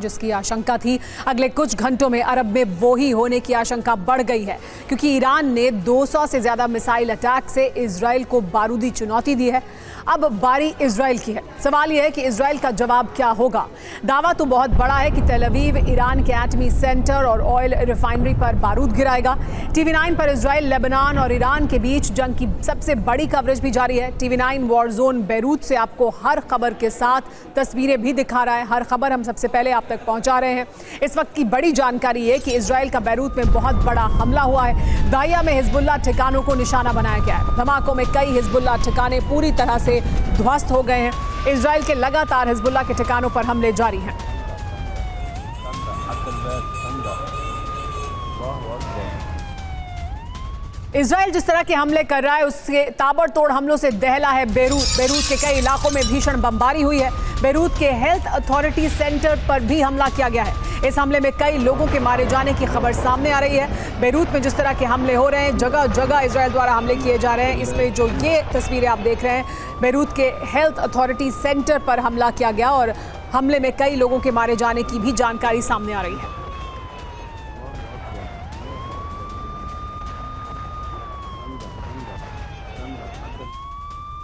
जिसकी आशंका थी, अगले कुछ घंटों में अरब में वो ही होने की आशंका बढ़ गई है, क्योंकि ईरान ने 200 से ज्यादा मिसाइल अटैक से इजराइल को बारूदी चुनौती दी है। अब बारी इजराइल की है। सवाल यह है कि इजराइल का जवाब क्या होगा। दावा तो बहुत बड़ा है कि तेल अवीव ईरान के एटमी सेंटर और ऑयल रिफाइनरी पर बारूद गिराएगा। TV9 पर इजराइल, लेबनान और ईरान के बीच जंग की सबसे बड़ी कवरेज भी जारी है। TV9 वॉर जोन बैरूत से आपको हर खबर के साथ तस्वीरें भी दिखा रहा है। हर खबर हम सबसे पहले आप तक पहुंचा रहे हैं। इस वक्त की बड़ी जानकारी है कि इजराइल का बैरूत में बहुत बड़ा हमला हुआ है। दाहिया में हिजबुल्लाह ठिकानों को निशाना बनाया गया है। धमाकों में कई हिजबुल्लाह ठिकाने पूरी तरह से ध्वस्त हो गए हैं। इजराइल के लगातार हिजबुल्लाह के ठिकानों पर हमले जारी हैं। इजराइल जिस तरह के हमले कर रहा है उसके ताबड़तोड़ हमलों से दहला है बैरूत। बैरूत के कई इलाकों में भीषण बमबारी हुई है। बैरूत के हेल्थ अथॉरिटी सेंटर पर भी हमला किया गया है। इस हमले में कई लोगों के मारे जाने की खबर सामने आ रही है। बैरूत में जिस तरह के हमले हो रहे हैं, जगह जगह इजराइल द्वारा हमले किए जा रहे हैं। इसमें जो ये तस्वीरें आप देख रहे हैं, बैरूत के हेल्थ अथॉरिटी सेंटर पर हमला किया गया और हमले में कई लोगों के मारे जाने की भी जानकारी सामने आ रही है।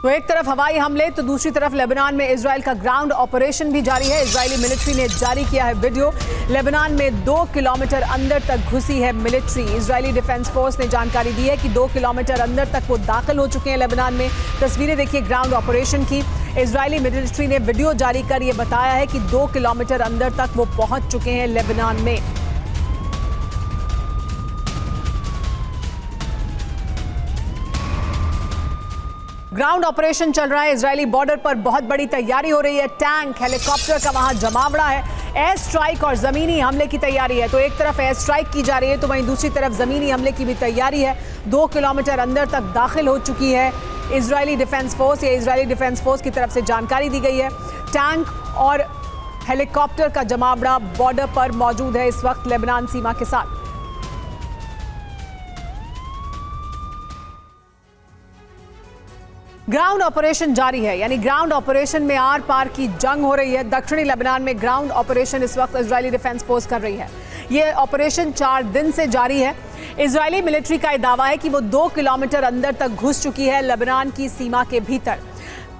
तो एक तरफ हवाई हमले तो दूसरी तरफ लेबनान में इजराइल का ग्राउंड ऑपरेशन भी जारी है। इजरायली मिलिट्री ने जारी किया है वीडियो। लेबनान में 2 किलोमीटर अंदर तक घुसी है मिलिट्री। इजरायली डिफेंस फोर्स ने जानकारी दी है कि 2 किलोमीटर अंदर तक वो दाखिल हो चुके हैं लेबनान में। तस्वीरें देखिए ग्राउंड ऑपरेशन की। इजरायली मिलिट्री ने वीडियो जारी कर ये बताया है कि 2 किलोमीटर अंदर तक वो पहुंच चुके हैं लेबनान में। ग्राउंड ऑपरेशन चल रहा है। इजरायली बॉर्डर पर बहुत बड़ी तैयारी हो रही है। टैंक, हेलीकॉप्टर का वहां जमावड़ा है। एयर स्ट्राइक और जमीनी हमले की तैयारी है। तो एक तरफ एयर स्ट्राइक की जा रही है तो वहीं दूसरी तरफ जमीनी हमले की भी तैयारी है। 2 किलोमीटर अंदर तक दाखिल हो चुकी है इजरायली डिफेंस फोर्स। ये इजरायली डिफेंस फोर्स की तरफ से जानकारी दी गई है। टैंक और हेलीकॉप्टर का जमावड़ा बॉर्डर पर मौजूद है इस वक्त लेबनान सीमा के साथ। ग्राउंड ऑपरेशन जारी है, यानी ग्राउंड ऑपरेशन में आर पार की जंग हो रही है। दक्षिणी लेबनान में ग्राउंड ऑपरेशन इस वक्त इजरायली डिफेंस फोर्स कर रही है। ये ऑपरेशन 4 दिन से जारी है। इजरायली मिलिट्री का दावा है कि वो 2 किलोमीटर अंदर तक घुस चुकी है लेबनान की सीमा के भीतर।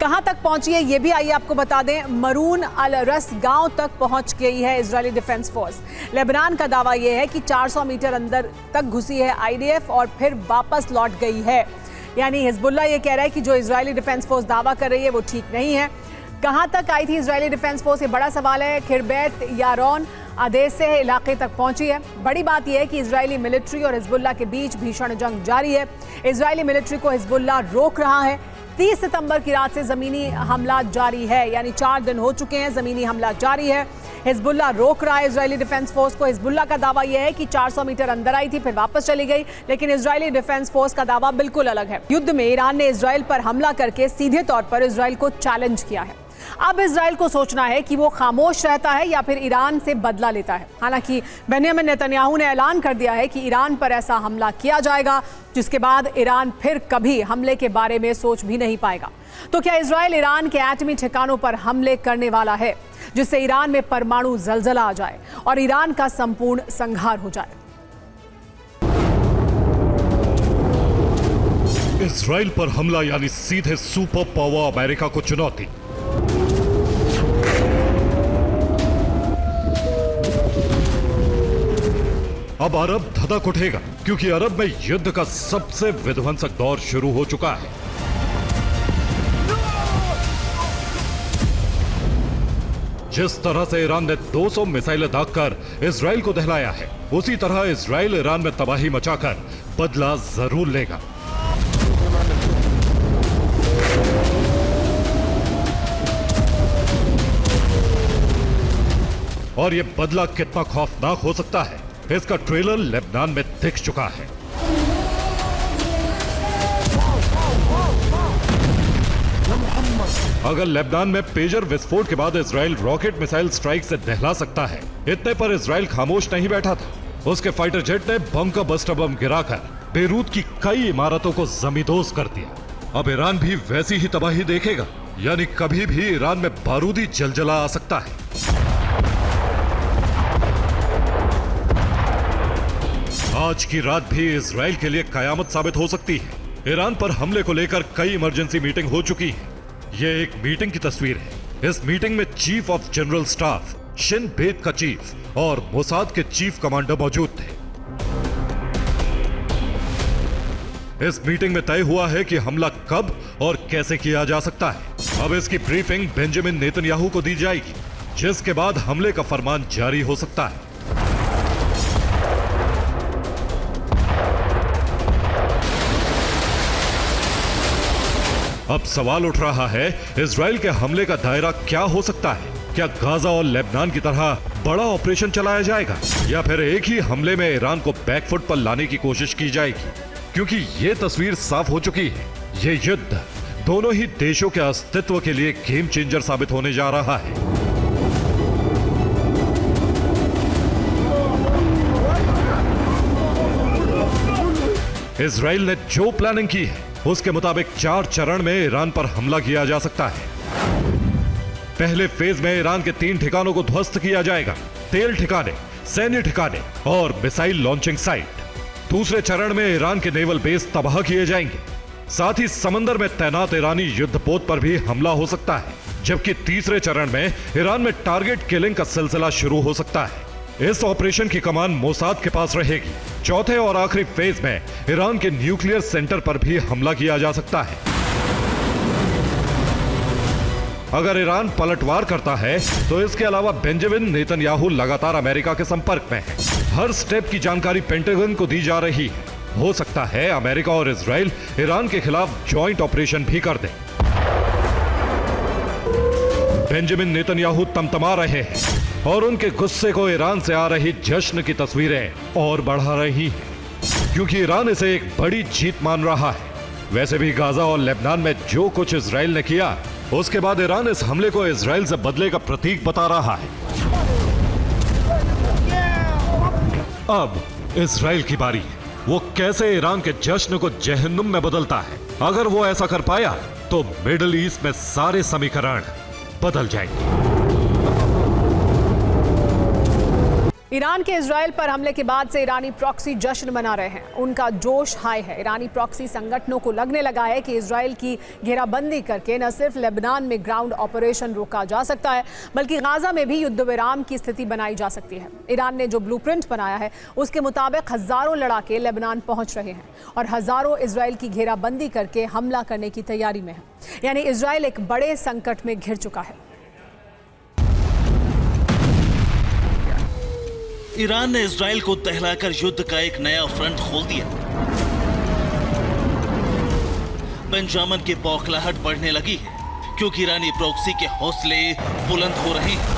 कहां तक पहुंची है ये भी आइए आपको बता दें। मरून अल रस गांव तक पहुंच गई है इजरायली डिफेंस फोर्स। लेबनान का दावा यह है कि 400 मीटर अंदर तक घुसी है IDF और फिर वापस लौट गई है। यानी हिजबुल्लाह ये कह रहा है कि जो इजरायली डिफेंस फोर्स दावा कर रही है वो ठीक नहीं है। कहां तक आई थी इजरायली डिफेंस फोर्स, ये बड़ा सवाल है। खिरबैत यारोन आदेसे इलाके तक पहुंची है। बड़ी बात यह है कि इजरायली मिलिट्री और हिजबुल्लाह के बीच भीषण जंग जारी है। इजरायली मिलिट्री को हिजबुल्लाह रोक रहा है। 30 सितंबर की रात से जमीनी हमला जारी है, यानी 4 दिन हो चुके हैं, जमीनी हमला जारी है। हिजबुल्लाह रोक रहा है इजरायली डिफेंस फोर्स को। हिजबुल्लाह का दावा यह है कि 400 मीटर अंदर आई थी फिर वापस चली गई, लेकिन इजरायली डिफेंस फोर्स का दावा बिल्कुल अलग है। युद्ध में ईरान ने इजराइल पर हमला करके सीधे तौर पर इजराइल को चैलेंज किया है। अब इजराइल को सोचना है कि वो खामोश रहता है या फिर ईरान से बदला लेता है। हालांकि बेंजामिन नेतन्याहू ने ऐलान कर दिया है कि ईरान पर ऐसा हमला किया जाएगा जिसके बाद ईरान फिर कभी हमले के बारे में सोच भी नहीं पाएगा। तो क्या इजराइल ईरान के एटमी ठिकानों पर हमले करने वाला है जिससे ईरान में परमाणु जलजला आ जाए और ईरान का संपूर्ण संहार हो जाए? इजराइल पर हमला यानी सीधे सुपर पावर अमेरिका को चुनौती। अब अरब धधक उठेगा क्योंकि अरब में युद्ध का सबसे विध्वंसक दौर शुरू हो चुका है। जिस तरह से ईरान ने 200 मिसाइलें दागकर इजराइल को दहलाया है, उसी तरह इजराइल ईरान में तबाही मचाकर बदला जरूर लेगा। और यह बदला कितना खौफनाक हो सकता है, इसका ट्रेलर लेबनान में दिख चुका है। अगर लेबनान में पेजर विस्फोट के बाद इजराइल रॉकेट मिसाइल स्ट्राइक से दहला सकता है, इतने पर इजराइल खामोश नहीं बैठा था। उसके फाइटर जेट ने बंकर बस्टर बम गिराकर बेरूत की कई इमारतों को जमींदोज कर दिया। अब ईरान भी वैसी ही तबाही देखेगा, यानी कभी भी ईरान में बारूदी जलजला आ सकता है। आज की रात भी इजराइल के लिए कयामत साबित हो सकती है। ईरान पर हमले को लेकर कई इमरजेंसी मीटिंग हो चुकी है। ये एक मीटिंग की तस्वीर है। इस मीटिंग में chief of general staff, Shin बेत का चीफ और मोसाद के चीफ कमांडर मौजूद थे। इस मीटिंग में तय हुआ है कि हमला कब और कैसे किया जा सकता है। अब इसकी ब्रीफिंग बेंजामिन नेतन्याहू को दी जाएगी, जिसके बाद हमले का फरमान जारी हो सकता है। अब सवाल उठ रहा है, इजराइल के हमले का दायरा क्या हो सकता है? क्या गाजा और लेबनान की तरह बड़ा ऑपरेशन चलाया जाएगा या फिर एक ही हमले में ईरान को बैकफुट पर लाने की कोशिश की जाएगी? क्योंकि ये तस्वीर साफ हो चुकी है, ये युद्ध दोनों ही देशों के अस्तित्व के लिए गेम चेंजर साबित होने जा रहा है। इजराइल ने जो प्लानिंग की है उसके मुताबिक 4 चरण में ईरान पर हमला किया जा सकता है। पहले फेज में ईरान के 3 ठिकानों को ध्वस्त किया जाएगा, तेल ठिकाने, सैन्य ठिकाने और मिसाइल लॉन्चिंग साइट। दूसरे चरण में ईरान के नेवल बेस तबाह किए जाएंगे, साथ ही समंदर में तैनात ईरानी युद्धपोत पर भी हमला हो सकता है। जबकि तीसरे चरण में ईरान में टारगेट किलिंग का सिलसिला शुरू हो सकता है। इस ऑपरेशन की कमान मोसाद के पास रहेगी। चौथे और आखिरी फेज में ईरान के न्यूक्लियर सेंटर पर भी हमला किया जा सकता है। अगर ईरान पलटवार करता है तो इसके अलावा बेंजामिन नेतन्याहू लगातार अमेरिका के संपर्क में है। हर स्टेप की जानकारी पेंटागन को दी जा रही है। हो सकता है अमेरिका और इजराइल ईरान के खिलाफ जॉइंट ऑपरेशन भी कर दें। बेंजामिन नेतन्याहू तमतमा रहे हैं और उनके गुस्से को ईरान से आ रही जश्न की तस्वीरें और बढ़ा रही हैं, क्योंकि ईरान इसे एक बड़ी जीत मान रहा है। वैसे भी गाजा और लेबनान में जो कुछ इजराइल ने किया, उसके बाद ईरान इस हमले को इजराइल से बदले का प्रतीक बता रहा है। अब इजराइल की बारी है। वो कैसे ईरान के जश्न को जहन्नुम में बदलता है। अगर वो ऐसा कर पाया तो मिडिल ईस्ट में सारे समीकरण बदल जाएंगे। ईरान के इजराइल पर हमले के बाद से ईरानी प्रॉक्सी जश्न मना रहे हैं। उनका जोश हाई है। ईरानी प्रॉक्सी संगठनों को लगने लगा है कि इजराइल की घेराबंदी करके न सिर्फ लेबनान में ग्राउंड ऑपरेशन रोका जा सकता है, बल्कि गाजा में भी युद्ध विराम की स्थिति बनाई जा सकती है। ईरान ने जो ब्लूप्रिंट बनाया है उसके मुताबिक हजारों लड़ाके लेबनान पहुंच रहे हैं और हजारों इजराइल की घेराबंदी करके हमला करने की तैयारी में है। यानी इजराइल एक बड़े संकट में घिर चुका है। ईरान ने इजराइल को दहलाकर युद्ध का एक नया फ्रंट खोल दिया। बेंजामिन की बौखलाहट बढ़ने लगी है, क्योंकि ईरानी प्रॉक्सी के हौसले बुलंद हो रहे हैं।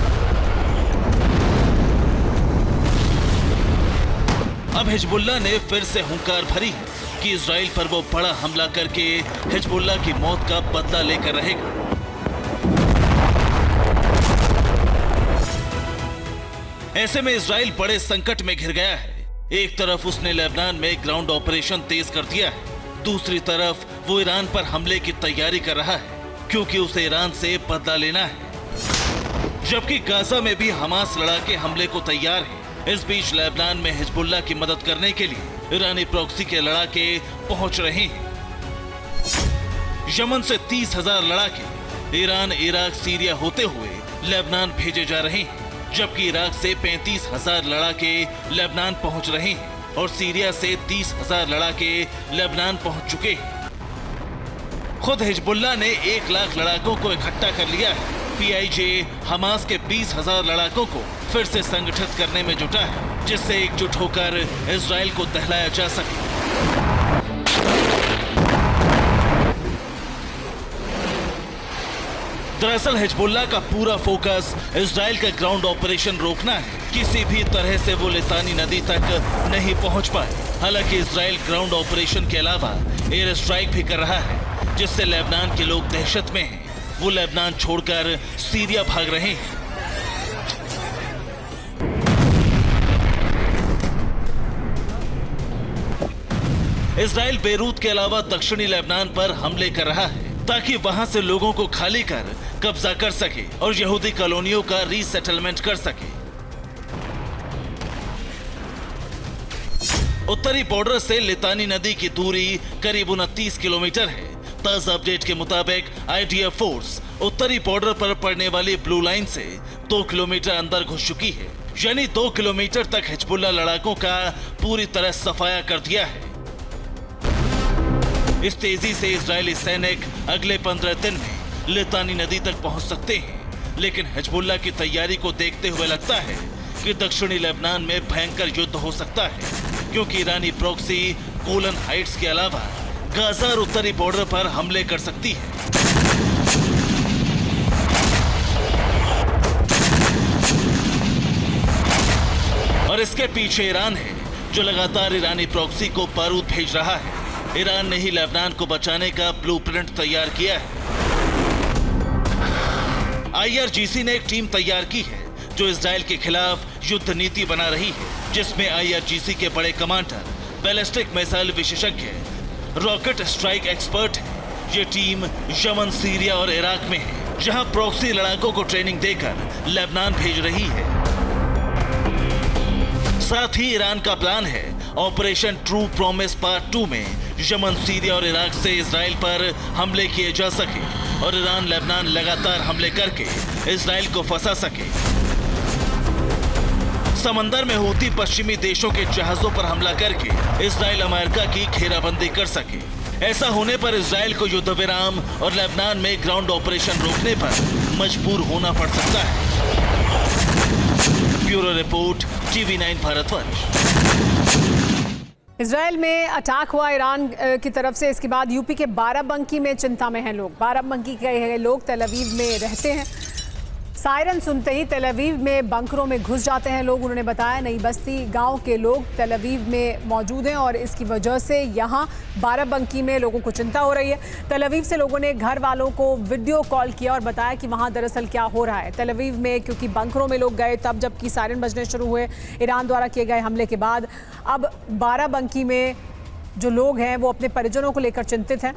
अब हिजबुल्लाह ने फिर से हुंकार भरी है कि इजराइल पर वो बड़ा हमला करके हिजबुल्लाह की मौत का बदला लेकर रहेगा। ऐसे में इजराइल बड़े संकट में घिर गया है। एक तरफ उसने लेबनान में ग्राउंड ऑपरेशन तेज कर दिया है, दूसरी तरफ वो ईरान पर हमले की तैयारी कर रहा है, क्योंकि उसे ईरान से बदला लेना है। जबकि गाजा में भी हमास लड़ाके हमले को तैयार है। इस बीच लेबनान में हिजबुल्लाह की मदद करने के लिए ईरानी प्रॉक्सी के लड़ाके पहुंच रहे हैं। यमन से 30,000 लड़ाके ईरान, इराक, सीरिया होते हुए लेबनान भेजे जा रहे हैं, जबकि इराक से 35,000 लड़ाके लेबनान पहुंच रहे हैं और सीरिया से 30,000 लड़ाके लेबनान पहुंच चुके हैं। खुद हिजबुल्लाह ने 1 लाख लड़ाकों को इकट्ठा कर लिया है। पीआईजे हमास के 20,000 लड़ाकों को फिर से संगठित करने में जुटा है, जिससे एकजुट होकर इजराइल को दहलाया जा सके। दरअसल हिजबुल्लाह का पूरा फोकस इजराइल का ग्राउंड ऑपरेशन रोकना है। किसी भी तरह से वो लितानी नदी तक नहीं पहुंच पाए। हालांकि इजराइल ग्राउंड ऑपरेशन के अलावा एयर स्ट्राइक भी कर रहा है, जिससे लेबनान के लोग दहशत में हैं। वो लेबनान छोड़कर सीरिया भाग रहे हैं। इजराइल बेरूत के अलावा दक्षिणी लेबनान पर हमले कर रहा है, ताकि वहां से लोगों को खाली कर कब्जा कर सके और यहूदी कॉलोनियों का रीसेटलमेंट कर सके। उत्तरी बॉर्डर से लितानी नदी की दूरी करीब 29 किलोमीटर है। ताजा अपडेट के मुताबिक IDF फोर्स उत्तरी बॉर्डर पर पड़ने वाली ब्लू लाइन से 2 किलोमीटर अंदर घुस चुकी है, यानी 2 किलोमीटर तक हिजबुल्ला लड़ाकों का पूरी तरह सफाया कर दिया है। इस तेजी से इजरायली सैनिक अगले 15 दिन में लितानी नदी तक पहुंच सकते हैं, लेकिन हिजबुल्ला की तैयारी को देखते हुए लगता है कि दक्षिणी लेबनान में भयंकर युद्ध हो सकता है, क्योंकि ईरानी प्रॉक्सी गोलन हाइट्स के अलावा गाजा और उत्तरी बॉर्डर पर हमले कर सकती है। और इसके पीछे ईरान है, जो लगातार ईरानी प्रॉक्सी को बारूद भेज रहा है। ईरान ने ही लेबनान को बचाने का ब्लूप्रिंट तैयार किया है। IRGC ने एक टीम तैयार की है जो इजराइल के खिलाफ युद्ध नीति बना रही है, जिसमें IRGC के बड़े कमांडर, बैलिस्टिक मिसाइल विशेषज्ञ, रॉकेट स्ट्राइक एक्सपर्ट है। ये टीम यमन, सीरिया और इराक में है, जहां प्रॉक्सी लड़ाकों को ट्रेनिंग देकर लेबनान भेज रही है। साथ ही ईरान का प्लान है ऑपरेशन ट्रू प्रॉमिस पार्ट 2 में यमन, सीरिया और इराक से इजराइल पर हमले किए जा सके और ईरान लेबनान लगातार हमले करके इजराइल को फंसा सके। समंदर में हूती पश्चिमी देशों के जहाजों पर हमला करके इजराइल अमेरिका की घेराबंदी कर सके। ऐसा होने पर इजराइल को युद्ध विराम और लेबनान में ग्राउंड ऑपरेशन रोकने पर मजबूर होना पड़ सकता है। Bureau report, TV9 Bharatvarsh. Israel में अटैक हुआ ईरान की तरफ से, इसके बाद यूपी के बाराबंकी में चिंता में हैं लोग। बाराबंकी के लोग तेल अवीव में रहते हैं। सायरन सुनते ही तेल अवीव में बंकरों में घुस जाते हैं लोग। उन्होंने बताया नई बस्ती गांव के लोग तेल अवीव में मौजूद हैं और इसकी वजह से यहां बाराबंकी में लोगों को चिंता हो रही है। तेल अवीव से लोगों ने घर वालों को वीडियो कॉल किया और बताया कि वहां दरअसल क्या हो रहा है। तेल अवीव में क्योंकि बंकरों में लोग गए तब जबकि सायरन बजने शुरू हुए ईरान द्वारा किए गए हमले के बाद। अब बाराबंकी में जो लोग हैं वो अपने परिजनों को लेकर चिंतित हैं।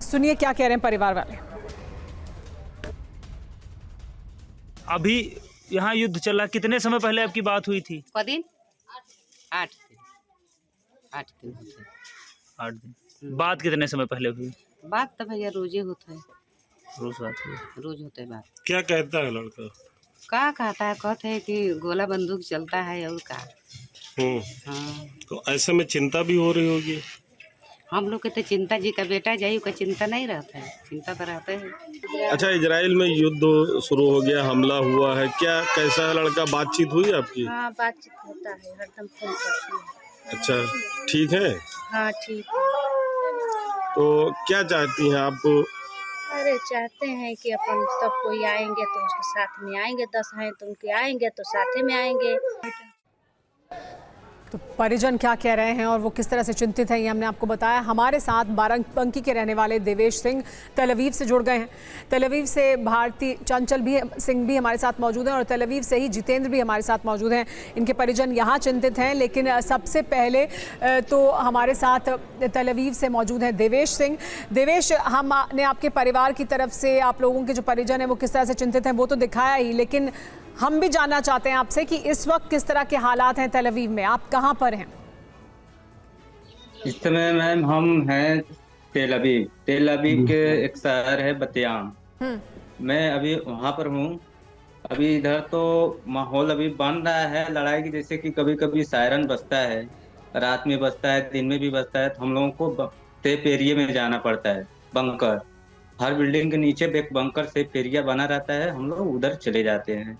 सुनिए क्या कह रहे हैं परिवार वाले। अभी यहाँ युद्ध चल रहा, कितने समय पहले आपकी बात हुई थी? 8 दिन 8 दिन। बात कितने समय पहले हुई? बात तो भैया रोजे होता है, रोज बात हुई। रोज होता है बात। क्या कहता है लड़का? का कहता है, कहते हैं कि गोला बंदूक चलता है और का। हाँ, तो ऐसे में चिंता भी हो रही होगी। हम लोग के तो चिंता, जी का बेटा जायु का चिंता नहीं रहता है, चिंता तो रहता है। अच्छा, इजराइल में युद्ध शुरू हो गया, हमला हुआ है, क्या कैसा है लड़का? बातचीत हुई आपकी? हाँ, बातचीत होता है, हरदम फोन करती है। अच्छा, ठीक है। हाँ ठीक है। तो क्या चाहती हैं आप? अरे चाहते हैं कि अपन सब कोई आएंगे तो उसके साथ में आएंगे, 10 हैं तो उनके आएंगे तो साथे में आएंगे। तो परिजन क्या कह रहे हैं और वो किस तरह से चिंतित हैं ये हमने आपको बताया। हमारे साथ बाराबंकी के रहने वाले देवेश सिंह तेल अवीव से जुड़ गए हैं। तेल अवीव से भारती चंचल सिंह भी हमारे साथ मौजूद हैं और तेल अवीव से ही जितेंद्र भी हमारे साथ मौजूद हैं। इनके परिजन यहाँ चिंतित हैं, लेकिन सबसे पहले तो हमारे साथ तेल अवीव से मौजूद हैं देवेश सिंह। देवेश, हमने आपके परिवार की तरफ से आप लोगों के जो परिजन हैं वो किस तरह से चिंतित हैं वो तो दिखाया ही, लेकिन हम भी जानना चाहते हैं आपसे कि इस वक्त किस तरह के हालात हैं तेल अवीव में। आप कहां पर हैं इस समय? मैम हम हैं तेल अवीव के एक शहर है बतियाम। मैं अभी वहां पर हूँ। अभी इधर तो माहौल अभी बन रहा है लड़ाई की, जैसे कि कभी कभी सायरन बजता है, रात में बजता है, दिन में भी बजता है, तो हम लोगों को सेफ एरिया में जाना पड़ता है। बंकर, हर बिल्डिंग के नीचे एक बंकर सेफ एरिया बना रहता है, हम लोग उधर चले जाते हैं।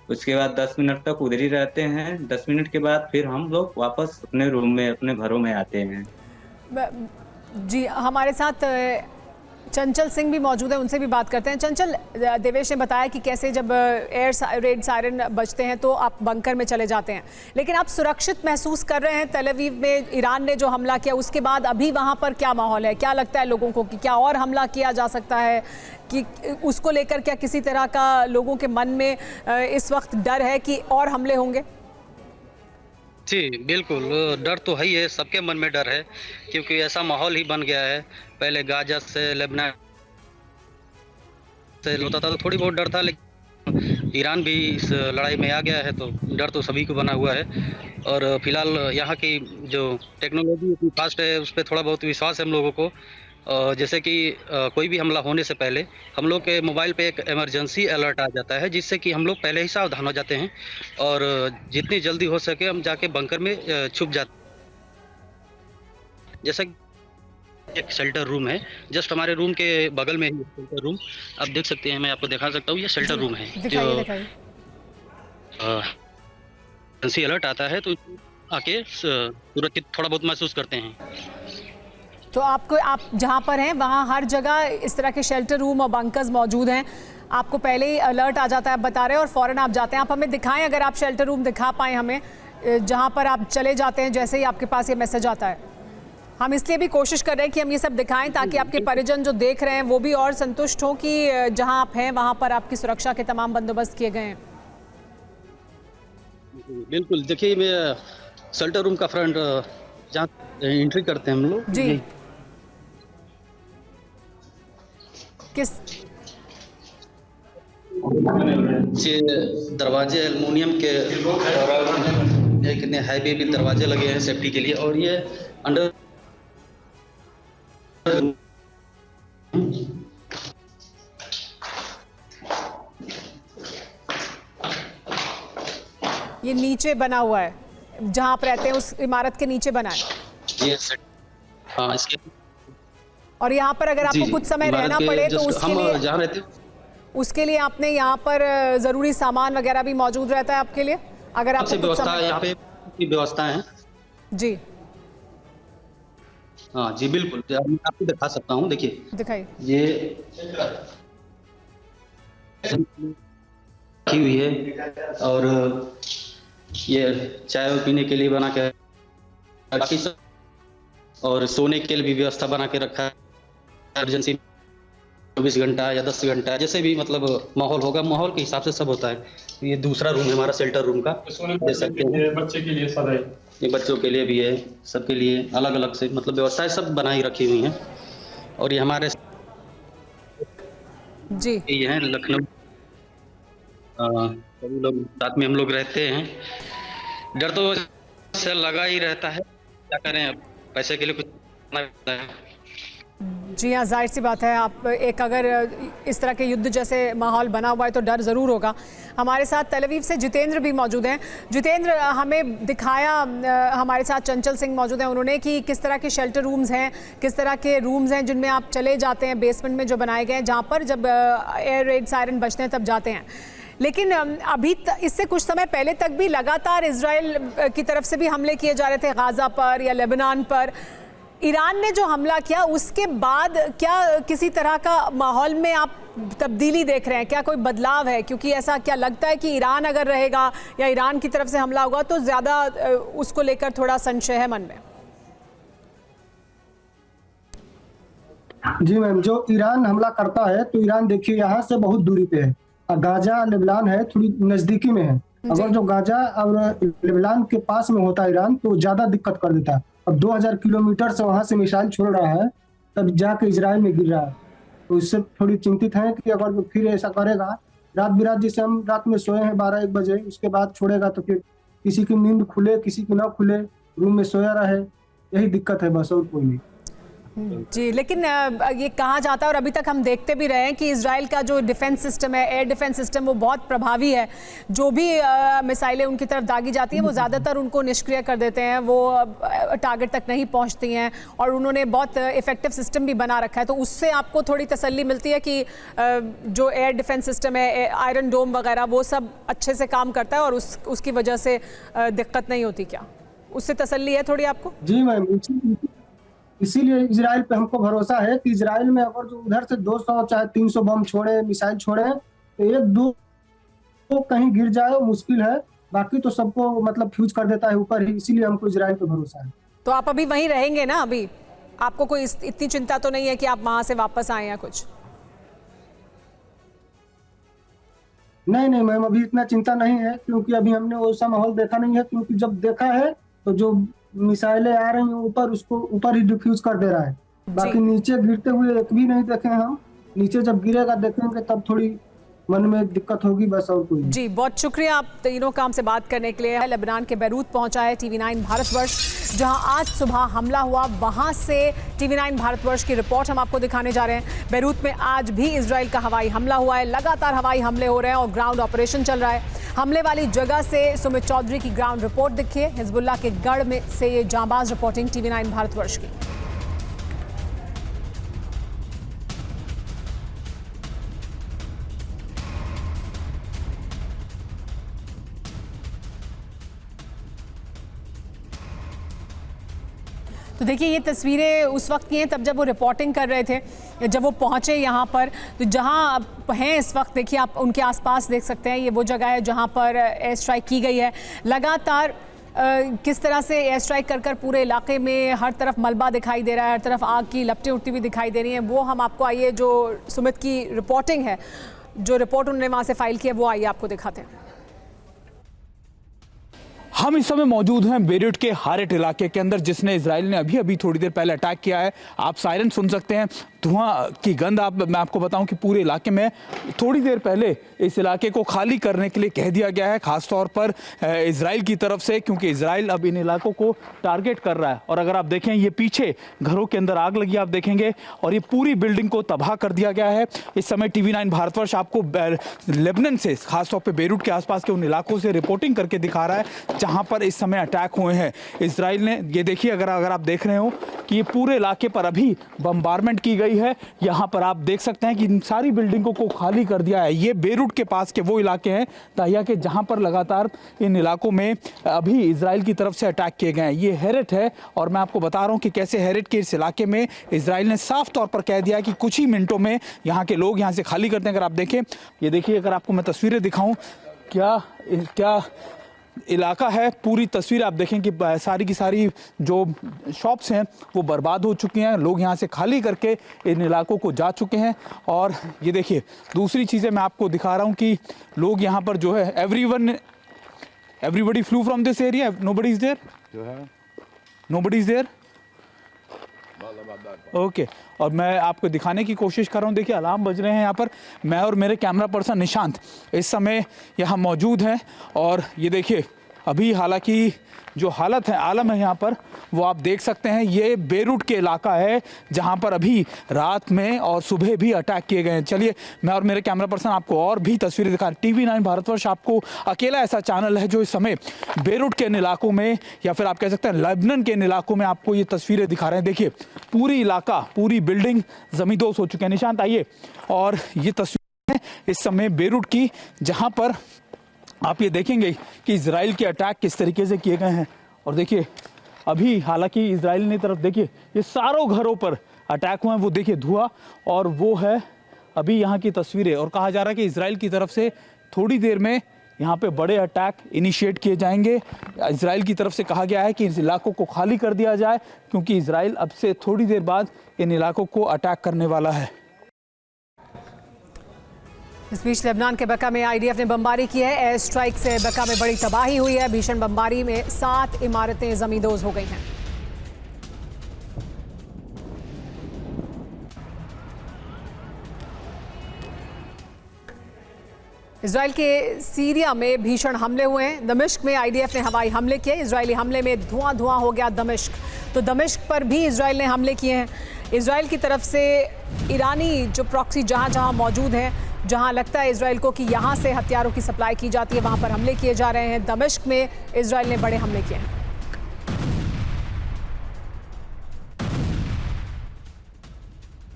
उसके बाद 10 मिनट तक उधर ही रहते हैं। 10 मिनट के बाद फिर हम लोग वापस अपने रूम में, अपने घरों में आते हैं। जी, हमारे साथ चंचल सिंह भी मौजूद है, उनसे भी बात करते हैं। चंचल, देवेश ने बताया कि कैसे जब एयर रेड सायरन बजते हैं तो आप बंकर में चले जाते हैं, लेकिन आप सुरक्षित महसूस कर रहे हैं तेल अवीव में? ईरान ने जो हमला किया उसके बाद अभी वहाँ पर क्या माहौल है? क्या लगता है लोगों को कि क्या और हमला किया जा सकता है, कि उसको लेकर क्या किसी तरह का लोगों के मन में इस वक्त डर है कि और हमले होंगे? जी बिल्कुल, डर तो है ही है, सबके मन में डर है, क्योंकि ऐसा माहौल ही बन गया है। पहले गाजा से लेबनान से होता था तो थोड़ी बहुत डर था, लेकिन ईरान भी इस लड़ाई में आ गया है, तो डर तो सभी को बना हुआ है। और फिलहाल यहाँ की जो टेक्नोलॉजी इतनी फास्ट है, उस पर थोड़ा बहुत विश्वास है हम लोगों को। जैसे कि कोई भी हमला होने से पहले हम लोग के मोबाइल पे एक इमरजेंसी अलर्ट आ जाता है, जिससे कि हम लोग पहले ही सावधान हो जाते हैं और जितनी जल्दी हो सके हम जाके बंकर में छुप जाते। जैसा एक शेल्टर रूम है, जस्ट हमारे रूम के बगल में ही शेल्टर रूम आप देख सकते हैं, मैं आपको दिखा सकता हूँ। ये शेल्टर रूम है, दिखाइए दिखाइए। इमरजेंसी अलर्ट आता है तो आके सुरक्षित थोड़ा बहुत महसूस करते हैं। तो आपको, आप जहाँ पर हैं वहाँ हर जगह इस तरह के शेल्टर रूम और बंकर्स मौजूद हैं, आपको पहले ही अलर्ट आ जाता है, आप बता रहे हैं, और फौरन आप जाते हैं। आप हमें दिखाएं, अगर आप शेल्टर रूम दिखा पाएँ हमें, जहाँ पर आप चले जाते हैं जैसे ही आपके पास ये मैसेज आता है। हम इसलिए भी कोशिश कर रहे हैं कि हम ये सब दिखाएं ताकि आपके परिजन जो देख रहे हैं वो भी और संतुष्ट हों कि जहाँ आप हैं वहाँ पर आपकी सुरक्षा के तमाम बंदोबस्त किए गए हैं। बिल्कुल, देखिए मैं शेल्टर रूम का फ्रंट जहाँ एंट्री करते हैं हम लोग जी, किस ये दरवाजे एल्युमिनियम के और कितने हैवी भी दरवाजे लगे हैं सेफ्टी के लिए। और ये अंडर ये नीचे बना हुआ है, जहाँ आप रहते हैं उस इमारत के नीचे बना है। ये हाँ, इसके और यहाँ पर अगर आपको कुछ समय रहना पड़े तो उसके लिए, जहाँ रहते हैं उसके लिए आपने यहाँ पर जरूरी सामान वगैरह भी मौजूद रहता है आपके लिए, अगर आपको कुछ व्यवस्था समय... यहाँ पे व्यवस्था है जी हाँ जी बिल्कुल, मैं आपको दिखा सकता हूँ। देखिए दिखाइए, ये रखी हुई है और ये चाय पीने के लिए बना के, बाकी सब, और सोने के लिए भी व्यवस्था बना के रखा है। इमरजेंसी 24 घंटा या 10 घंटा जैसे भी मतलब माहौल होगा, माहौल के हिसाब से सब होता है। ये दूसरा रूम है हमारा शेल्टर रूम का, देख सकते हैं। बच्चे के लिए सब है, ये बच्चों के लिए भी है, सबके लिए अलग अलग से मतलब व्यवस्थाएं सब बनाई रखी हुई हैं। और ये हमारे जी ये हैं लखनऊ, सभी लोग साथ में हम लोग रहते हैं। डर तो से लगा ही रहता है, क्या करें, अब पैसे के लिए कुछ करना पड़ता है। जी हाँ, जाहिर सी बात है, आप एक अगर इस तरह के युद्ध जैसे माहौल बना हुआ है तो डर ज़रूर होगा। हमारे साथ तल अवीव से जितेंद्र भी मौजूद हैं। जितेंद्र, हमें दिखाया, हमारे साथ चंचल सिंह मौजूद हैं, उन्होंने कि किस तरह के शेल्टर रूम्स हैं, किस तरह के रूम्स हैं जिनमें आप चले जाते हैं, बेसमेंट में जो बनाए गए हैं, जहाँ पर जब एयर रेड सायरन बजते हैं तब जाते हैं। लेकिन अभी इससे कुछ समय पहले तक भी लगातार इजराइल की तरफ से भी हमले किए जा रहे थे, गाज़ा पर या लेबनान पर। ईरान ने जो हमला किया उसके बाद क्या किसी तरह का माहौल में आप तब्दीली देख रहे हैं, क्या कोई बदलाव है? क्योंकि ऐसा क्या लगता है कि ईरान अगर रहेगा या ईरान की तरफ से हमला होगा तो ज़्यादा उसको लेकर थोड़ा संशय है मन में। जी मैम, जो ईरान हमला करता है तो ईरान देखिए यहाँ से बहुत दूरी पे है, गाजा लेबनान है थोड़ी नजदीकी में है। अगर जो गाजा और लेबनान के पास में होता ईरान तो ज्यादा दिक्कत कर देता। अब 2000 किलोमीटर से वहां से मिसाइल छोड़ रहा है तब जाके इजराइल में गिर रहा है, तो इससे थोड़ी चिंतित है कि अगर फिर ऐसा करेगा, रात बिरात जैसे हम रात में सोए हैं 12-1 बजे, उसके बाद छोड़ेगा तो फिर किसी की नींद खुले किसी की ना खुले, रूम में सोया रहे, यही दिक्कत है बस, और कोई नहीं। जी, लेकिन ये कहा जाता है और अभी तक हम देखते भी रहे हैं कि इजराइल का जो डिफेंस सिस्टम है, एयर डिफेंस सिस्टम, वो बहुत प्रभावी है। जो भी मिसाइलें उनकी तरफ दागी जाती हैं वो ज़्यादातर उनको निष्क्रिय कर देते हैं, वो टारगेट तक नहीं पहुंचती हैं, और उन्होंने बहुत इफेक्टिव सिस्टम भी बना रखा है। तो उससे आपको थोड़ी तसल्ली मिलती है कि जो एयर डिफेंस सिस्टम है, आयरन डोम वगैरह, वो सब अच्छे से काम करता है और उसकी वजह से दिक्कत नहीं होती। क्या उससे तसल्ली है थोड़ी आपको? जी मैम, इसीलिए इजराइल पे हमको भरोसा है कि इजराइल में अगर जो उधर से 200 चाहे 300 बम छोड़े, मिसाइल छोड़े, तो 1-2 तो कहीं गिर जाए मुश्किल है, बाकी तो सबको मतलब फ्यूज कर देता है ऊपर ही, इसीलिए हमको इजराइल पे भरोसा है। तो आप अभी वहीं रहेंगे ना? अभी आपको कोई इतनी चिंता तो नहीं है कि आप वहां से वापस आए या कुछ? नहीं मैम, अभी इतना चिंता नहीं है, क्योंकि अभी हमने वैसा माहौल देखा नहीं है, क्योंकि जब देखा है तो जो मिसाइलें आ रही हैं ऊपर, उसको ऊपर ही डिफ्यूज कर दे रहा है, बाकी नीचे गिरते हुए एक भी नहीं देखे हम। नीचे जब गिरेगा देखेंगे तब थोड़ी मन में दिक्कत होगी, बस और कोई नहीं। जी बहुत शुक्रिया आप तीनों का हमसे बात करने के लिए। लेबनान के बैरूत पहुंचा है TV9 भारतवर्ष, जहां आज सुबह हमला हुआ। वहां से TV9 भारतवर्ष की रिपोर्ट हम आपको दिखाने जा रहे हैं। बैरूत में आज भी इजराइल का हवाई हमला हुआ है। लगातार हवाई हमले हो रहे हैं और ग्राउंड ऑपरेशन चल रहा है। हमले वाली जगह से सुमित चौधरी की ग्राउंड रिपोर्ट देखिए। हिजबुल्लाह के गढ़ में से ये जांबाज रिपोर्टिंग TV9 भारतवर्ष की। तो देखिए ये तस्वीरें उस वक्त की हैं तब जब वो रिपोर्टिंग कर रहे थे, जब वो पहुंचे यहाँ पर। तो जहाँ हैं इस वक्त देखिए आप उनके आसपास देख सकते हैं, ये वो जगह है जहाँ पर एयर स्ट्राइक की गई है। लगातार किस तरह से एयर स्ट्राइक कर कर पूरे इलाके में हर तरफ मलबा दिखाई दे रहा है, हर तरफ आग की लपटें उठती हुई दिखाई दे रही हैं। वो हम आपको आइए जो सुमित की रिपोर्टिंग है, जो रिपोर्ट उन्होंने वहाँ से फाइल की है, वो आइए आपको दिखाते हैं। हम इस समय मौजूद हैं बेरूत के हारेट इलाके के अंदर, जिसने इजराइल ने अभी अभी थोड़ी देर पहले अटैक किया है। आप सायरन सुन सकते हैं, धुआं की गंद। मैं आपको बताऊं कि पूरे इलाके में थोड़ी देर पहले इस इलाके को खाली करने के लिए कह दिया गया है, खासतौर पर इजराइल की तरफ से, क्योंकि इजराइल अब इन इलाकों को टारगेट कर रहा है। और अगर आप देखें ये पीछे घरों के अंदर आग लगी आप देखेंगे, और ये पूरी बिल्डिंग को तबाह कर दिया गया है। इस समय TV9 भारतवर्ष आपको लेबनान से, खासतौर पर बेरूत के आसपास के उन इलाकों से रिपोर्टिंग करके दिखा रहा है जहां पर इस समय अटैक हुए हैं इजराइल ने। ये देखिए, अगर आप देख रहे हो कि ये पूरे इलाके पर अभी बम्बारमेंट की गई है। यहाँ पर आप देख सकते हैं कि इन सारी बिल्डिंगों को खाली कर दिया है। ये बेरूत के पास के वो इलाके हैं ताहिया के, जहाँ पर लगातार इन इलाकों में अभी इजराइल की तरफ से अटैक किए गए हैं। ये हेरेट है, और मैं आपको बता रहा हूँ कि कैसे हेरेट के इस इलाके में इजराइल ने साफ तौर पर कह दिया है कि कुछ ही मिनटों में यहाँ के लोग यहाँ से खाली करते हैं। अगर आप देखें, ये देखिए, अगर आपको मैं तस्वीरें दिखाऊं, क्या इलाका है। पूरी तस्वीर आप देखें कि सारी की सारी जो शॉप्स हैं वो बर्बाद हो चुकी हैं। लोग यहाँ से खाली करके इन इलाकों को जा चुके हैं। और ये देखिए, दूसरी चीज़ें मैं आपको दिखा रहा हूँ कि लोग यहाँ पर जो है everybody flew from this area, nobody is there okay. और मैं आपको दिखाने की कोशिश कर रहा हूँ। देखिए, अलार्म बज रहे हैं यहाँ पर। मैं और मेरे कैमरा पर्सन निशांत इस समय यहाँ मौजूद हैं। और ये देखिए, अभी हालांकि जो हालत है, आलम है यहाँ पर, वो आप देख सकते हैं। ये बेरूत के इलाका है जहाँ पर अभी रात में और सुबह भी अटैक किए गए हैं। चलिए, मैं और मेरे कैमरा पर्सन आपको और भी तस्वीरें दिखा रहे हैं। TV9 भारतवर्ष आपको अकेला ऐसा चैनल है जो इस समय बेरूत के इन इलाकों में, या फिर आप कह सकते हैं लेबनान के इन इलाकों में आपको ये तस्वीरें दिखा रहे हैं। देखिए, पूरी इलाका, पूरी बिल्डिंग जमींदोज हो चुके हैं। निशांत आइए, और ये तस्वीरें इस समय बेरूत की, जहाँ पर आप ये देखेंगे कि इजराइल के अटैक किस तरीके से किए गए हैं। और देखिए, अभी हालांकि इजराइल ने तरफ देखिए, ये सारों घरों पर अटैक हुए हैं। वो देखिए धुआं, और वो है अभी यहाँ की तस्वीरें। और कहा जा रहा है कि इजराइल की तरफ से थोड़ी देर में यहाँ पे बड़े अटैक इनिशिएट किए जाएंगे। इजराइल की तरफ से कहा गया है कि इन इलाकों को खाली कर दिया जाए, क्योंकि इजराइल अब से थोड़ी देर बाद इन इलाकों को अटैक करने वाला है। इस बीच लेबनान के बका में IDF ने बमबारी की है। एयर स्ट्राइक से बका में बड़ी तबाही हुई है। भीषण बमबारी में 7 इमारतें जमींदोज हो गई हैं। इजराइल के सीरिया में भीषण हमले हुए हैं। दमिश्क में IDF ने हवाई हमले किए। इजरायली हमले में धुआं हो गया दमिश्क। तो दमिश्क पर भी इजराइल ने हमले किए हैं। इजराइल की तरफ से ईरानी जो प्रॉक्सी जहां मौजूद हैं, जहां लगता है इजराइल को कि यहां से हथियारों की सप्लाई की जाती है, वहां पर हमले किए जा रहे हैं। दमिश्क में इजराइल ने बड़े हमले किए हैं।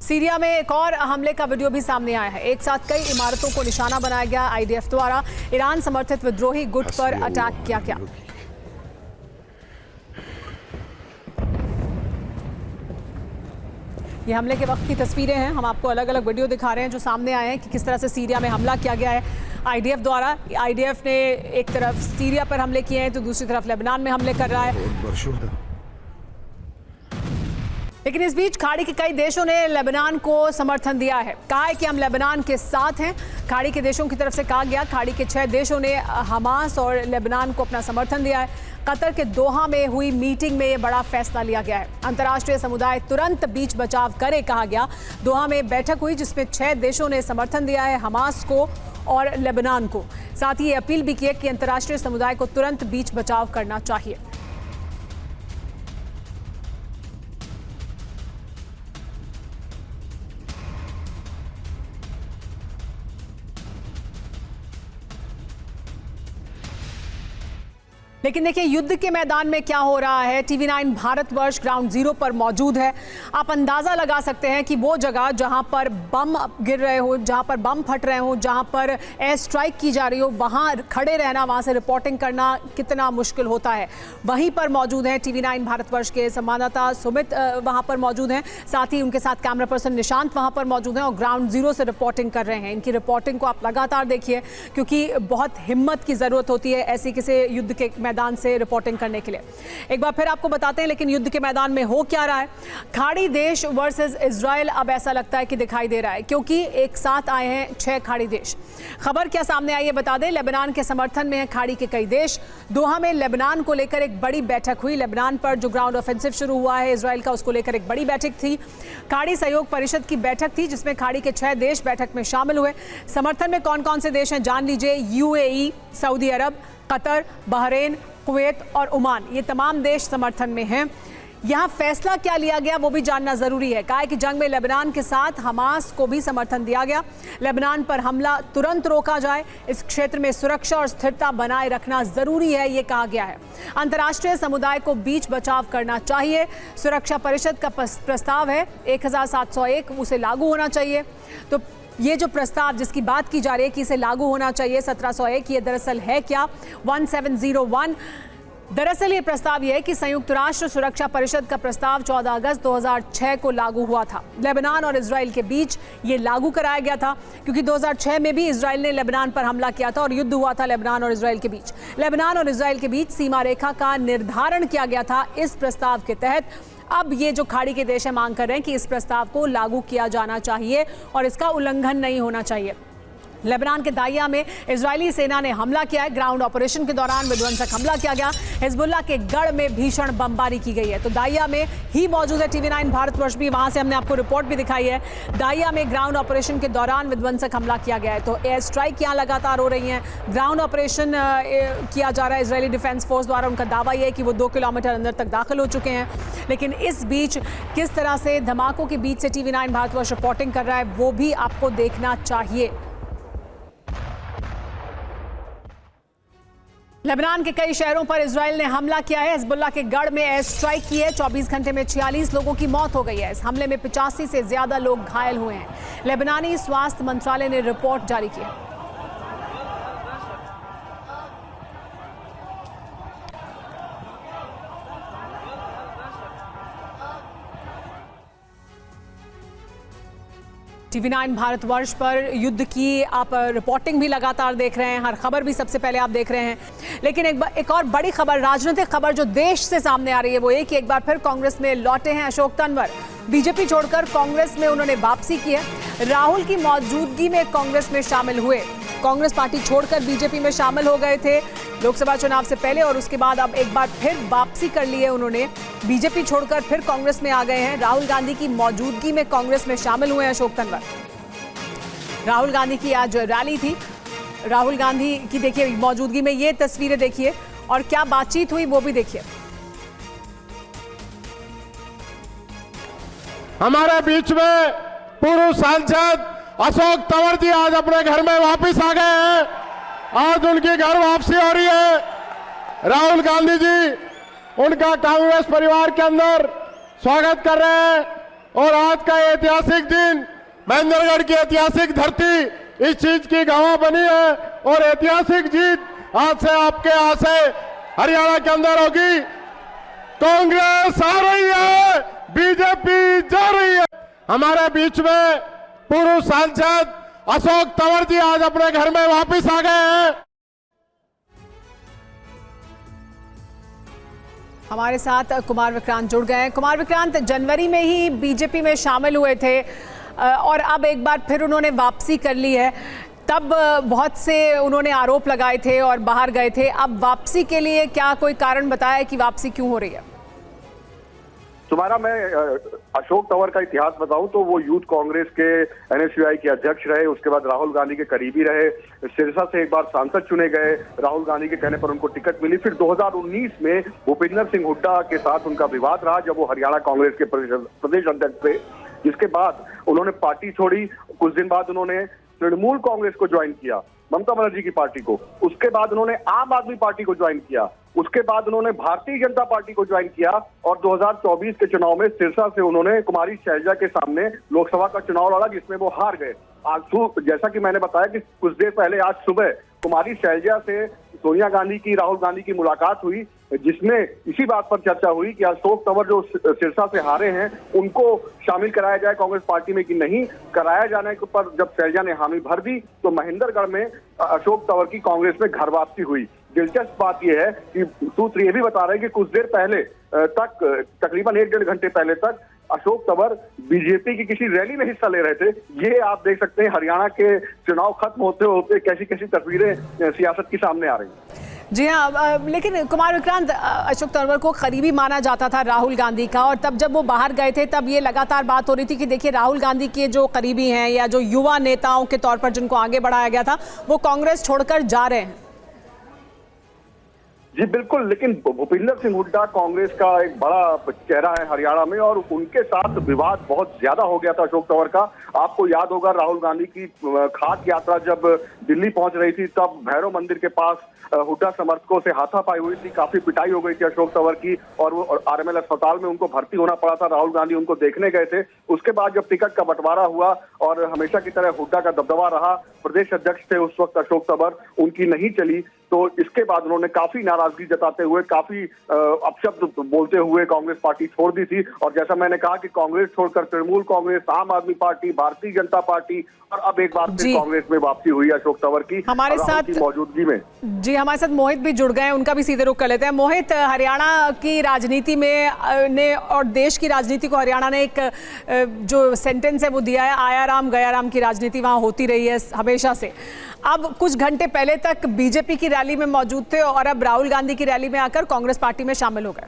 सीरिया में एक और हमले का वीडियो भी सामने आया है। एक साथ कई इमारतों को निशाना बनाया गया। IDF द्वारा ईरान समर्थित विद्रोही गुट पर अटैक किया गया। ये हमले के वक्त की तस्वीरें हैं। हम आपको अलग अलग वीडियो दिखा रहे हैं जो सामने आए हैं कि किस तरह से सीरिया में हमला किया गया है IDF द्वारा। IDF ने एक तरफ सीरिया पर हमले किए हैं तो दूसरी तरफ लेबनान में हमले कर रहा है। लेकिन इस बीच खाड़ी के कई देशों ने लेबनान को समर्थन दिया है। कहा है कि हम लेबनान के साथ हैं। खाड़ी के देशों की तरफ से कहा गया। खाड़ी के 6 देशों ने हमास और लेबनान को अपना समर्थन दिया है। कतर के दोहा में हुई मीटिंग में यह बड़ा फैसला लिया गया है। अंतर्राष्ट्रीय समुदाय तुरंत बीच बचाव करे, कहा गया। दोहा में बैठक हुई जिसमें 6 देशों ने समर्थन दिया है हमास को और लेबनान को। साथ ही ये अपील भी की है कि अंतर्राष्ट्रीय समुदाय को तुरंत बीच बचाव करना चाहिए। लेकिन देखिए युद्ध के मैदान में क्या हो रहा है। TV9 भारतवर्ष ग्राउंड जीरो पर मौजूद है। आप अंदाजा लगा सकते हैं कि वो जगह जहां पर बम गिर रहे हो, जहां पर बम फट रहे हो, जहां पर एयर स्ट्राइक की जा रही हो, वहां खड़े रहना, वहां से रिपोर्टिंग करना कितना मुश्किल होता है। वहीं पर मौजूद हैं TV9 भारतवर्ष के संवाददाता सुमित वहां पर मौजूद हैं, साथ ही उनके साथ कैमरा पर्सन निशांत वहां पर मौजूद हैं और ग्राउंड जीरो से रिपोर्टिंग कर रहे हैं। इनकी रिपोर्टिंग को आप लगातार देखिए, क्योंकि बहुत हिम्मत की जरूरत होती है ऐसी किसी युद्ध के मैदान से रिपोर्टिंग करने के लिए। एक बार फिर आपको बताते हैं लेकिन युद्ध के मैदान में हो क्या रहा है। खाड़ी देश वर्सेस इजराइल अब ऐसा लगता है कि दिखाई दे रहा है, क्योंकि एक साथ आए हैं 6 खाड़ी देश। खबर क्या सामने आई है बता दें। लेबनान के समर्थन में है खाड़ी के कई देश। दोहा में लेबनान को लेकर एक बड़ी बैठक हुई। लेबनान पर जो ग्राउंड ऑफेंसिव शुरू हुआ है इजराइल का, उसको लेकर एक बड़ी बैठक थी। खाड़ी सहयोग परिषद की बैठक थी जिसमें खाड़ी के 6 देश बैठक में शामिल हुए। समर्थन में कौन कौन से देश हैं जान लीजिए। UAE, सऊदी अरब, कतर, बहरीन, कुवैत और ओमान, ये तमाम देश समर्थन में हैं। यहाँ फैसला क्या लिया गया वो भी जानना जरूरी है। कहा है कि जंग में लेबनान के साथ हमास को भी समर्थन दिया गया। लेबनान पर हमला तुरंत रोका जाए, इस क्षेत्र में सुरक्षा और स्थिरता बनाए रखना जरूरी है, ये कहा गया है। अंतर्राष्ट्रीय समुदाय को बीच बचाव करना चाहिए। सुरक्षा परिषद का प्रस्ताव है 1701, उसे लागू होना चाहिए। तो ये जो प्रस्ताव जिसकी बात की जा रही है कि इसे लागू होना चाहिए 1701, ये दरअसल है क्या 1701। दरअसल ये प्रस्ताव ये है कि संयुक्त राष्ट्र सुरक्षा परिषद का प्रस्ताव 14 अगस्त 2006 को लागू हुआ था। लेबनान और इजराइल के बीच ये लागू कराया गया था, क्योंकि 2006 में भी इजराइल ने लेबनान पर हमला किया था और युद्ध हुआ था लेबनान और इजराइल के बीच। लेबनान और इजराइल के बीच सीमा रेखा का निर्धारण किया गया था इस प्रस्ताव के तहत। अब ये जो खाड़ी के देश है मांग कर रहे हैं कि इस प्रस्ताव को लागू किया जाना चाहिए और इसका उल्लंघन नहीं होना चाहिए। लेबनान के दाइया में इजरायली सेना ने हमला किया है। ग्राउंड ऑपरेशन के दौरान विध्वंसक हमला किया गया। हिजबुल्लाह के गढ़ में भीषण बमबारी की गई है। तो दाइया में ही मौजूद है TV9 भारतवर्ष भी, वहां से हमने आपको रिपोर्ट भी दिखाई है। दाइया में ग्राउंड ऑपरेशन के दौरान विध्वंसक हमला किया गया है। तो एयर स्ट्राइक यहाँ लगातार हो रही हैं। ग्राउंड ऑपरेशन किया जा रहा है इजरायली डिफेंस फोर्स द्वारा। उनका दावा यह है कि वो 2 किलोमीटर अंदर तक दाखिल हो चुके हैं। लेकिन इस बीच किस तरह से धमाकों के बीच से TV9 भारतवर्ष रिपोर्टिंग कर रहा है वो भी आपको देखना चाहिए। लेबनान के कई शहरों पर इजराइल ने हमला किया है। हिजबुल्लाह के गढ़ में एयर स्ट्राइक की है। 24 घंटे में 46 लोगों की मौत हो गई है। इस हमले में 85 से ज्यादा लोग घायल हुए हैं। लेबनानी स्वास्थ्य मंत्रालय ने रिपोर्ट जारी की है। TV9 भारतवर्ष पर युद्ध की आप रिपोर्टिंग भी लगातार देख रहे हैं, हर खबर भी सबसे पहले आप देख रहे हैं। लेकिन एक और बड़ी खबर, राजनीतिक खबर जो देश से सामने आ रही है वो ये कि एक बार फिर कांग्रेस में लौटे हैं अशोक तंवर। बीजेपी छोड़कर कांग्रेस में उन्होंने वापसी की है। राहुल की मौजूदगी में कांग्रेस में शामिल हुए। कांग्रेस पार्टी छोड़कर बीजेपी में शामिल हो गए थे लोकसभा चुनाव से पहले और उसके बाद अब एक बार फिर वापसी कर ली है उन्होंने। बीजेपी छोड़कर फिर कांग्रेस में आ गए हैं। राहुल गांधी की मौजूदगी में कांग्रेस में शामिल हुए हैं अशोक तंवर। राहुल गांधी की आज रैली थी। राहुल गांधी की देखिए मौजूदगी में ये तस्वीरें देखिए और क्या बातचीत हुई वो भी देखिए। हमारे बीच में पूर्व सांसद अशोक तंवर जी आज अपने घर में वापस आ गए हैं। आज उनकी घर वापसी हो रही है। राहुल गांधी जी उनका कांग्रेस परिवार के अंदर स्वागत कर रहे हैं और आज का ऐतिहासिक दिन, महेंद्रगढ़ की ऐतिहासिक धरती इस चीज की गवाह बनी है और ऐतिहासिक जीत आज से आपके यहाँ से हरियाणा के अंदर होगी। कांग्रेस आ रही है, बीजेपी जा रही है। हमारे बीच में पूर्व सांसद अशोक तंवर जी आज अपने घर में वापस आ गए हैं। हमारे साथ कुमार विक्रांत जुड़ गए हैं। कुमार विक्रांत, जनवरी में ही बीजेपी में शामिल हुए थे और अब एक बार फिर उन्होंने वापसी कर ली है। तब बहुत से उन्होंने आरोप लगाए थे और बाहर गए थे। अब वापसी के लिए क्या कोई कारण बताया कि वापसी क्यों हो रही है? तुम्हारा मैं अशोक तंवर का इतिहास बताऊं तो वो यूथ कांग्रेस के NSUI के अध्यक्ष रहे, उसके बाद राहुल गांधी के करीबी रहे, सिरसा से एक बार सांसद चुने गए, राहुल गांधी के कहने पर उनको टिकट मिली। फिर 2019 में भूपेंद्र सिंह हुड्डा के साथ उनका विवाद रहा जब वो हरियाणा कांग्रेस के प्रदेश अध्यक्ष थे, जिसके बाद उन्होंने पार्टी छोड़ी। कुछ दिन बाद उन्होंने तृणमूल कांग्रेस को ज्वाइन किया, ममता बनर्जी की पार्टी को। उसके बाद उन्होंने आम आदमी पार्टी को ज्वाइन किया, उसके बाद उन्होंने भारतीय जनता पार्टी को ज्वाइन किया और 2024 के चुनाव में सिरसा से उन्होंने कुमारी शैलजा के सामने लोकसभा का चुनाव लड़ा, जिसमें वो हार गए। आज जैसा कि मैंने बताया कि कुछ देर पहले आज सुबह कुमारी शैलजा से सोनिया गांधी की, राहुल गांधी की मुलाकात हुई, जिसमें इसी बात पर चर्चा हुई कि अशोक तंवर जो सिरसा से हारे हैं उनको शामिल कराया जाए कांग्रेस पार्टी में कि नहीं। कराया जाने पर जब शैलजा ने हामी भर दी तो महेंद्रगढ़ में अशोक तंवर की कांग्रेस में घर वापसी हुई। दिलचस्प बात यह है कि सूत्र ये भी बता रहे हैं कि कुछ देर पहले तक, तकरीबन 1-1.5 घंटे पहले तक अशोक तंवर बीजेपी की किसी रैली में हिस्सा ले रहे थे। ये आप देख सकते हैं हरियाणा के चुनाव खत्म होते होते कैसी कैसी तस्वीरें सियासत की सामने आ रही हैं। जी हाँ, लेकिन कुमार विक्रांत, अशोक तंवर को करीबी माना जाता था राहुल गांधी का, और तब जब वो बाहर गए थे तब ये लगातार बात हो रही थी कि देखिए राहुल गांधी के जो करीबी हैं या जो युवा नेताओं के तौर पर जिनको आगे बढ़ाया गया था वो कांग्रेस छोड़कर जा रहे हैं। जी बिल्कुल, लेकिन भूपेंद्र सिंह हुड्डा कांग्रेस का एक बड़ा चेहरा है हरियाणा में और उनके साथ विवाद बहुत ज्यादा हो गया था अशोक तंवर का। आपको याद होगा राहुल गांधी की खास यात्रा जब दिल्ली पहुंच रही थी तब भैरव मंदिर के पास हुड्डा समर्थकों से हाथापाई हुई थी, काफी पिटाई हो गई थी अशोक तंवर की और वो RML अस्पताल में उनको भर्ती होना पड़ा था। राहुल गांधी उनको देखने गए थे। उसके बाद जब टिकट का बंटवारा हुआ और हमेशा की तरह हुड्डा का दबदबा रहा, प्रदेश अध्यक्ष थे उस वक्त अशोक तंवर, उनकी नहीं चली, तो इसके बाद उन्होंने काफी नाराजगी जताते हुए, काफी अपशब्द बोलते हुए कांग्रेस पार्टी छोड़ दी थी। और जैसा मैंने कहा कि कांग्रेस छोड़कर तृणमूल कांग्रेस, आम आदमी पार्टी, भारतीय जनता पार्टी और अब एक बार फिर कांग्रेस में वापसी हुई अशोक तंवर की हमारे साथ मौजूदगी में। जी हमारे साथ मोहित भी जुड़ गए हैं, उनका भी सीधे रुख कर लेते हैं। मोहित, हरियाणा की राजनीति में ने और देश की राजनीति को हरियाणा ने एक जो सेंटेंस है वो दिया है, आया राम गया राम की राजनीति वहां होती रही है हमेशा से। अब कुछ घंटे पहले तक बीजेपी की रैली में मौजूद थे और अब राहुल गांधी की रैली में आकर कांग्रेस पार्टी में शामिल हो गए।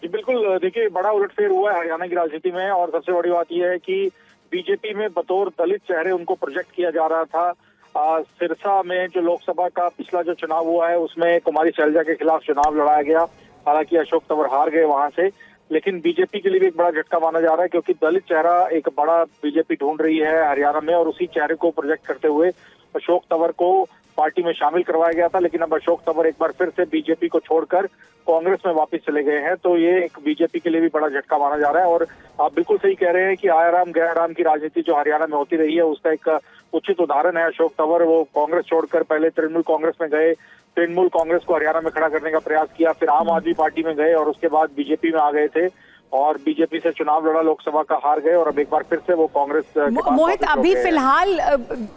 जी बिल्कुल, देखिए बड़ा उलटफेर हुआ है हरियाणा की राजनीति में और सबसे बड़ी बात यह है कि बीजेपी में बतौर दलित चेहरे उनको प्रोजेक्ट किया जा रहा था। सिरसा में जो लोकसभा का पिछला जो चुनाव हुआ है उसमें कुमारी शैलजा के खिलाफ चुनाव लड़ाया गया, हालांकि अशोक तंवर हार गए वहां से, लेकिन बीजेपी के लिए भी एक बड़ा झटका माना जा रहा है क्योंकि दलित चेहरा एक बड़ा बीजेपी ढूंढ रही है हरियाणा में और उसी चेहरे को प्रोजेक्ट करते हुए अशोक तंवर को पार्टी में शामिल करवाया गया था। लेकिन अब अशोक तंवर एक बार फिर से बीजेपी को छोड़कर कांग्रेस में वापस चले गए हैं, तो ये एक बीजेपी के लिए भी बड़ा झटका माना जा रहा है। और आप बिल्कुल सही कह रहे हैं कि आया राम गया राम की राजनीति जो हरियाणा में होती रही है उसका एक उचित उदाहरण है अशोक तंवर। वो कांग्रेस छोड़कर पहले तृणमूल कांग्रेस में गए, तृणमूल कांग्रेस को हरियाणा में खड़ा करने का प्रयास किया, फिर आम आदमी पार्टी में गए और उसके बाद बीजेपी में आ गए थे और बीजेपी से चुनाव लड़ा, लोकसभा का हार गए और अब एक बार फिर से वो कांग्रेस। मोहित, अभी फिलहाल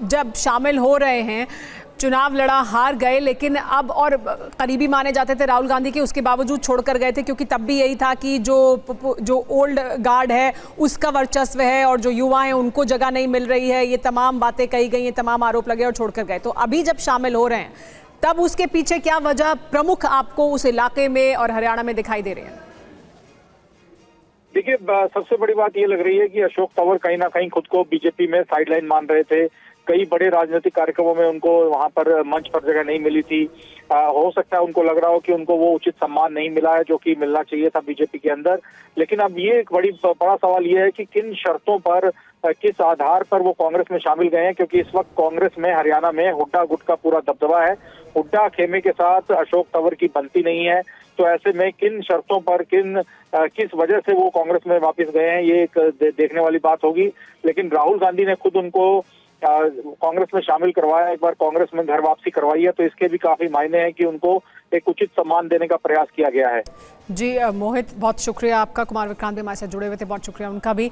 जब शामिल हो रहे हैं, चुनाव लड़ा, हार गए, लेकिन अब और करीबी माने जाते थे राहुल गांधी के, उसके बावजूद छोड़कर गए थे क्योंकि तब भी यही था कि जो ओल्ड गार्ड है उसका वर्चस्व है और जो युवा हैं उनको जगह नहीं मिल रही है, ये तमाम बातें कही गई, ये तमाम आरोप लगे और छोड़कर गए। तो अभी जब शामिल हो रहे हैं तब उसके पीछे क्या वजह प्रमुख आपको उस इलाके में और हरियाणा में दिखाई दे रहे हैं? देखिए, सबसे बड़ी बात ये लग रही है कि अशोक तंवर कहीं ना कहीं खुद को बीजेपी में साइडलाइन मान रहे थे। कई बड़े राजनीतिक कार्यक्रमों में उनको वहां पर मंच पर जगह नहीं मिली थी। हो सकता है उनको लग रहा हो कि उनको वो उचित सम्मान नहीं मिला है जो कि मिलना चाहिए था बीजेपी के अंदर। लेकिन अब ये एक बड़ा सवाल ये है कि किन शर्तों पर, किस आधार पर वो कांग्रेस में शामिल गए हैं, क्योंकि इस वक्त कांग्रेस में हरियाणा में हुड्डा गुट का पूरा दबदबा है। हुड्डा खेमे के साथ अशोक तंवर की बनती नहीं है, तो ऐसे में किन शर्तों पर, किस वजह से वो कांग्रेस में वापस गए हैं, ये एक देखने वाली बात होगी। लेकिन राहुल गांधी ने खुद उनको कांग्रेस में शामिल करवाया, एक बार कांग्रेस में घर वापसी करवाई है, तो इसके भी काफी मायने हैं कि उनको एक उचित सम्मान देने का प्रयास किया गया है। जी मोहित, बहुत शुक्रिया आपका। कुमार विक्रांत भी हमारे साथ जुड़े हुए थे, बहुत शुक्रिया उनका भी।